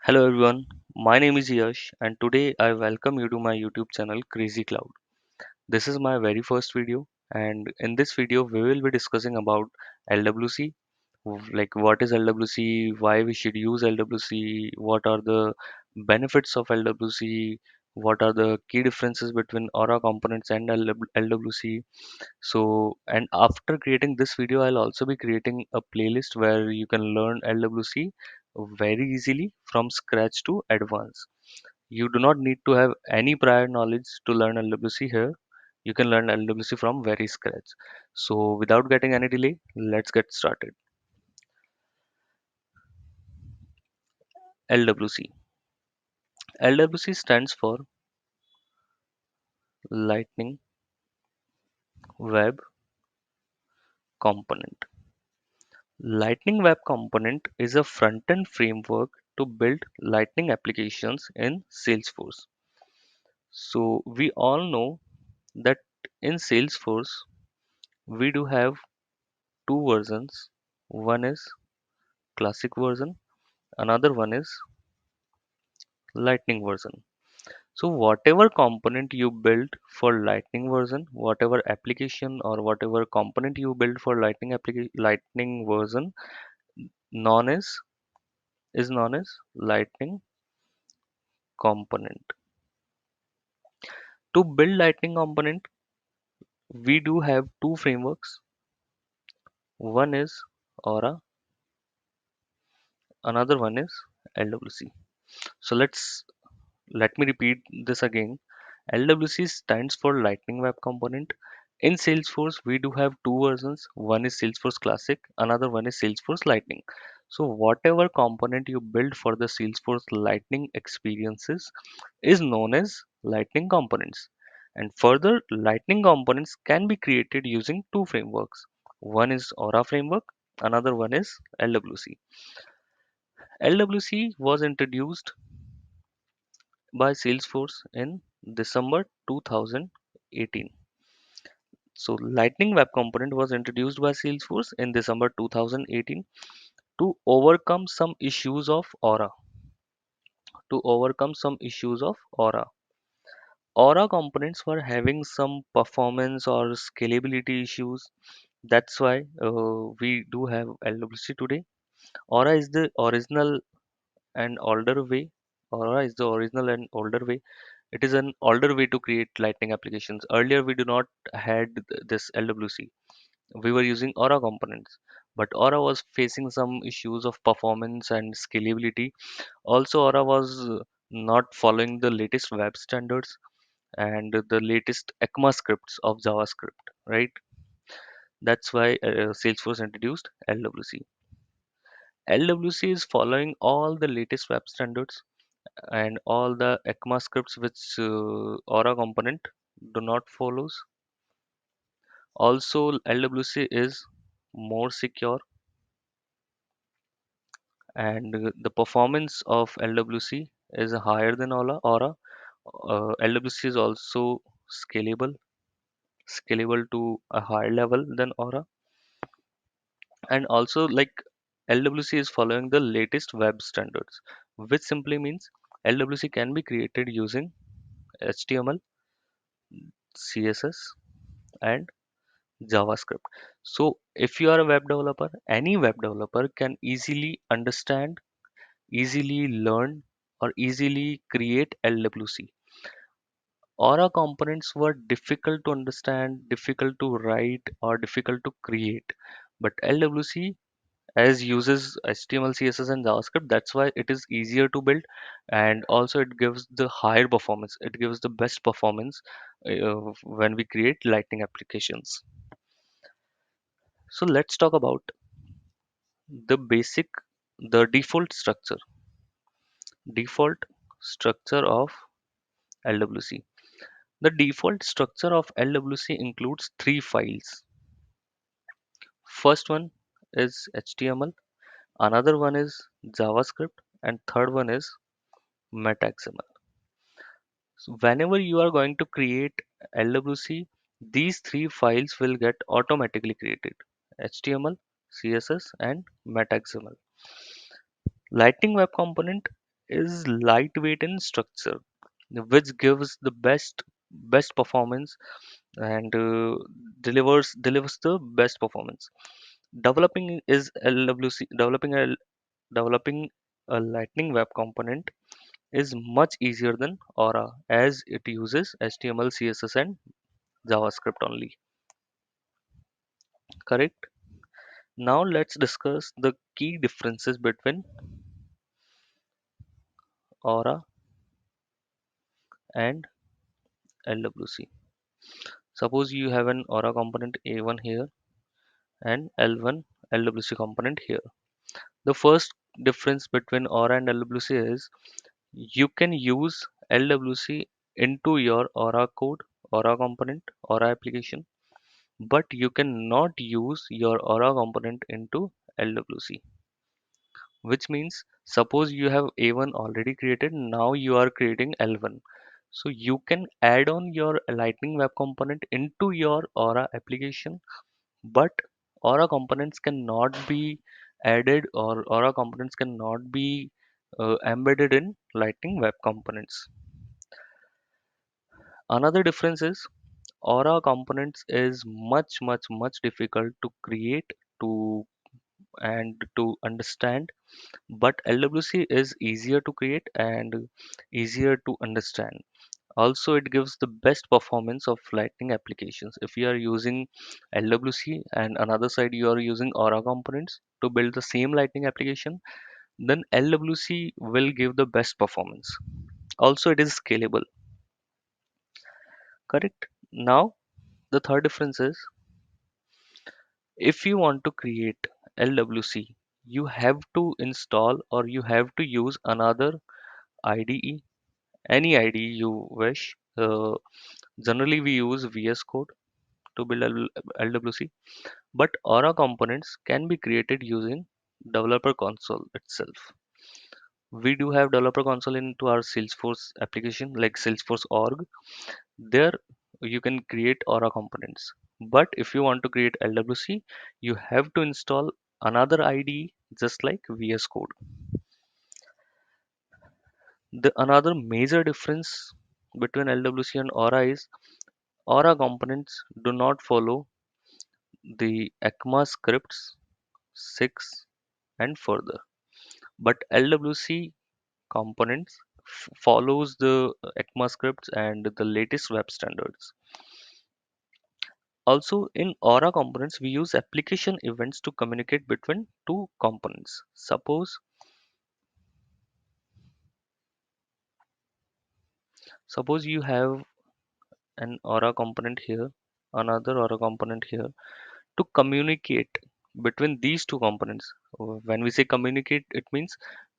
Hello everyone, my name is Yash and today I welcome you to my YouTube channel Crazy Cloud. This is my very first video and in this video we will be discussing about LWC, like what is LWC, why we should use LWC, what are the benefits of LWC, what are the key differences between Aura components and LWC. So, and after creating this video, I'll also be creating a playlist where you can learn LWC very easily from scratch to advanced. You do not need to have any prior knowledge to learn LWC here. You can learn LWC from very scratch. So, without getting any delay, let's get started. LWC. LWC stands for Lightning Web Component. Lightning Web Component is a front-end framework to build Lightning applications in Salesforce. So we all know that in Salesforce we do have two versions. One is classic version, another one is Lightning version. So whatever component you build for Lightning version, whatever application or whatever component you build for Lightning version, known as is known as Lightning component. To build Lightning component, we do have two frameworks. One is Aura, another one is LWC. So let me repeat this again. LWC stands for Lightning Web Component. In Salesforce, we do have two versions. One is Salesforce Classic, another one is Salesforce Lightning. So whatever component you build for the Salesforce Lightning experiences is known as Lightning components. And further, Lightning components can be created using two frameworks. One is Aura framework, another one is LWC. LWC was introduced by Salesforce in December 2018. So Lightning Web Component was introduced by Salesforce in December 2018 to overcome some issues of Aura. To overcome some issues of Aura. Aura components were having some performance or scalability issues. That's why we do have LWC today. Aura is the original and older way. Aura is the original and older way. It is an older way to create Lightning applications. Earlier, we do not had this LWC. We were using Aura components, but Aura was facing some issues of performance and scalability. Also, Aura was not following the latest web standards and the latest ECMA scripts of JavaScript, right? That's why Salesforce introduced LWC. LWC is following all the latest web standards and all the ECMA scripts which Aura component do not follows. Also, LWC is more secure and the performance of LWC is higher than Aura. LWC is also scalable, scalable to a higher level than Aura, and also like LWC is following the latest web standards, which simply means LWC can be created using HTML, CSS, and JavaScript. So if you are a web developer, any web developer can easily understand, easily learn, or easily create LWC. Aura components were difficult to understand, difficult to write, or difficult to create. But LWC as uses HTML, CSS, and JavaScript, that's why it is easier to build, and also it gives the higher performance. It gives the best performance when we create Lightning applications. So let's talk about the basic, the default structure of LWC. The default structure of LWC includes three files. First one is HTML, another one is JavaScript, and third one is MetaXML. So whenever you are going to create LWC, these three files will get automatically created: HTML, CSS, and MetaXML. Lightning Web Component is lightweight in structure, which gives the best performance and delivers the best performance. Developing a Lightning Web Component is much easier than Aura as it uses HTML, CSS, and JavaScript only. Correct? Now let's discuss the key differences between Aura and LWC. Suppose you have an Aura component A1 here and L1 LWC component here. The first difference between Aura and LWC is you can use LWC into your Aura code, Aura component, Aura application, but you cannot use your Aura component into LWC. Which means suppose you have A1 already created, now you are creating L1. So you can add on your Lightning Web Component into your Aura application, but Aura components cannot be added or Aura components cannot be embedded in Lightning Web Components. Another difference is Aura components is much difficult to create to and to understand, but LWC is easier to create and easier to understand. Also, it gives the best performance of Lightning applications. If you are using LWC and another side you are using Aura components to build the same Lightning application, then LWC will give the best performance. Also, it is scalable. Correct? Now, the third difference is if you want to create LWC, you have to install or you have to use another IDE, any IDE you wish. Generally, we use VS Code to build LWC, but Aura components can be created using Developer Console itself. We do have Developer Console into our Salesforce application like Salesforce org. There you can create Aura components. But if you want to create LWC, you have to install another IDE just like VS Code. The another major difference between LWC and Aura is Aura components do not follow the ECMA scripts 6 and further, but LWC components follows the ECMA scripts and the latest web standards. Also, in Aura components, we use application events to communicate between two components. Suppose you have an Aura component here, another Aura component here. To communicate between these two components, when we say communicate, it means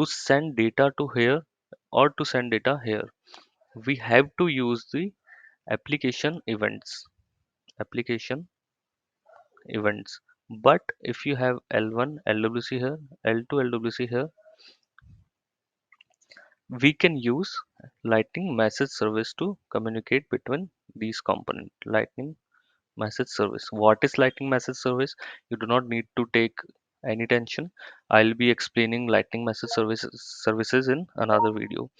to send data to here or to send data here. We have to use the application events. Application events. But if you have L1 LWC here, L2 LWC here, we can use Lightning message service to communicate between these components. Lightning message service. What is Lightning message service? You do not need to take any tension. I'll be explaining Lightning message services in another video.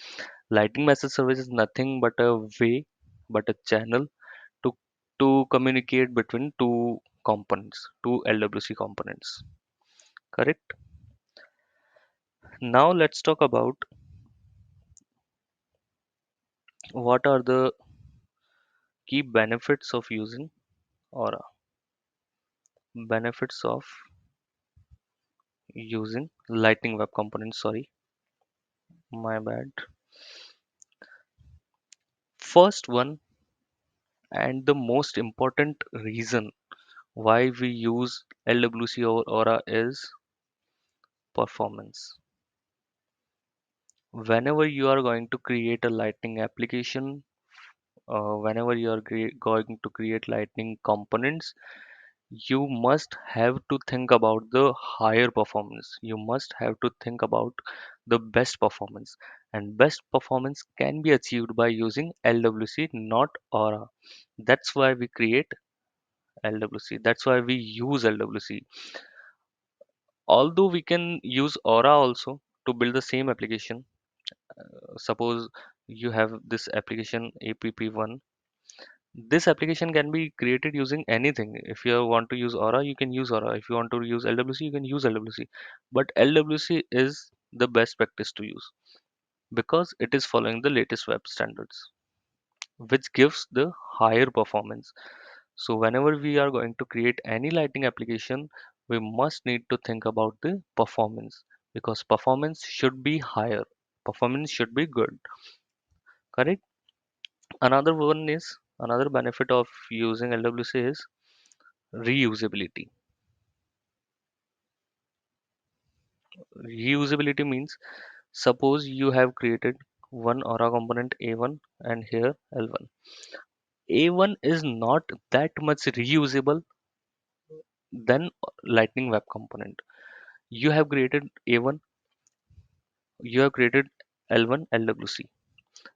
Lightning message service is nothing but a way, but a channel to communicate between two components, two LWC components. Correct? Now let's talk about what are the key benefits of using Aura. Benefits of using Lightning Web Components. Sorry, my bad. First one and the most important reason why we use LWC or Aura is performance. Whenever you are going to create a Lightning application, whenever you are going to create Lightning components, you must have to think about the higher performance. You must have to think about the best performance. And best performance can be achieved by using LWC, not Aura. That's why we create LWC. That's why we use LWC. Although we can use Aura also to build the same application, Suppose you have this application app1. This application can be created using anything. If you want to use Aura, you can use Aura. If you want to use LWC, you can use LWC. But LWC is the best practice to use because it is following the latest web standards, which gives the higher performance. So whenever we are going to create any lighting application, we must need to think about the performance, because performance should be higher. Performance should be good, correct? Another benefit of using LWC is reusability. Reusability means, suppose you have created one Aura component A1 and here L1. A1 is not that much reusable than Lightning Web Component. You have created A1, you have created L1 LWC.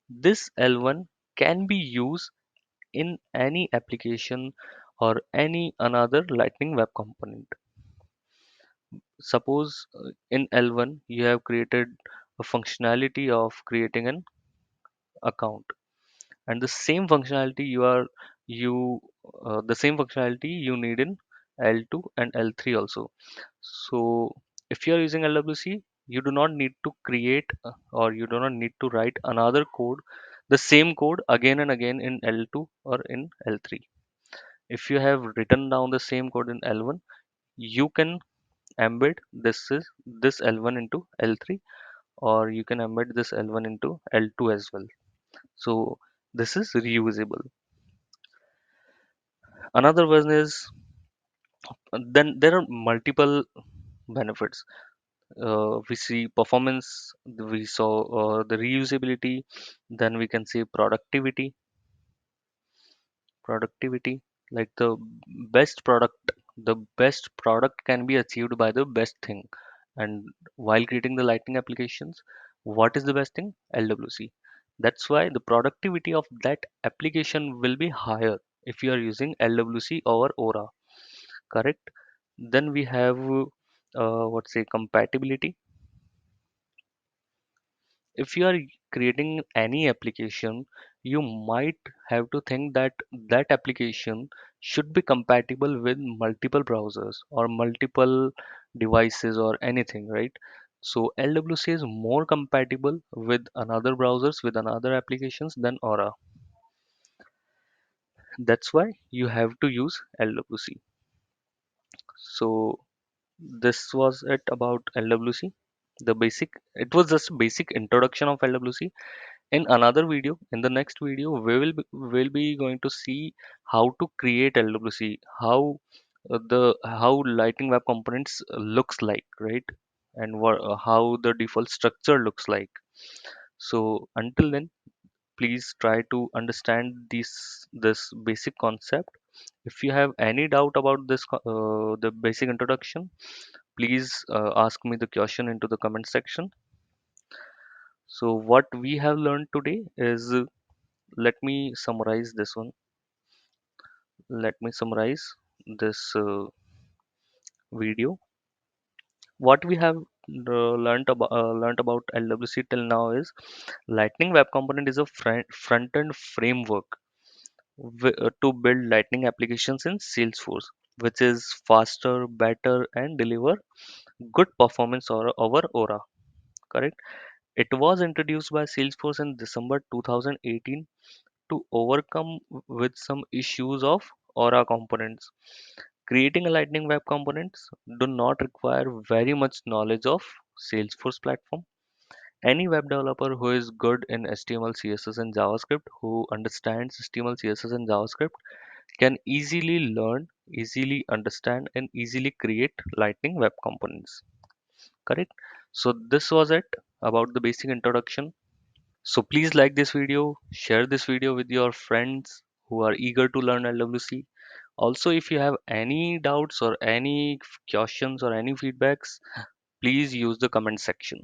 This L1 can be used in any application or any another Lightning Web Component. Suppose in L1 you have created a functionality of creating an account, and the same functionality you need in L2 and L3 also. So if you are using LWC, you do not need to create or you do not need to write another code, the same code again and again in L2 or in L3. If you have written down the same code in L1, you can embed this L1 into L3, or you can embed this L1 into L2 as well. So this is reusable. Another one is, then there are multiple benefits. We see performance, we saw the reusability, then we can see productivity, like the best product can be achieved by the best thing. And while creating the lightning applications, what is the best thing? LWC. That's why the productivity of that application will be higher if you are using LWC over Aura, correct? Then we have what's say compatibility. If you are creating any application, you might have to think that that application should be compatible with multiple browsers or multiple devices or anything, right? So LWC is more compatible with another browsers, with another applications than Aura. That's why you have to use LWC. So this was it about LWC. It was just basic introduction of LWC. In another video, in the next video, will be going to see how to create LWC, how Lightning Web Components looks like, right? And how the default structure looks like. So until then, please try to understand this basic concept. If you have any doubt about the basic introduction, please ask me the question into the comment section. So what we have learned today is, let me summarize this one. Let me summarize this video. What we have learned about LWC till now is, Lightning Web Component is a front-end framework to build Lightning applications in Salesforce, which is faster, better, and deliver good performance over Aura. Correct? It was introduced by Salesforce in December 2018 to overcome with some issues of Aura components. Creating a Lightning Web Components do not require very much knowledge of Salesforce platform. Any web developer who is good in HTML, CSS, and JavaScript, who understands HTML, CSS, and JavaScript, can easily learn, easily understand, and easily create Lightning Web Components. Correct? So this was it about the basic introduction. So please like this video, share this video with your friends who are eager to learn LWC. Also, if you have any doubts or any questions or any feedbacks, please use the comment section.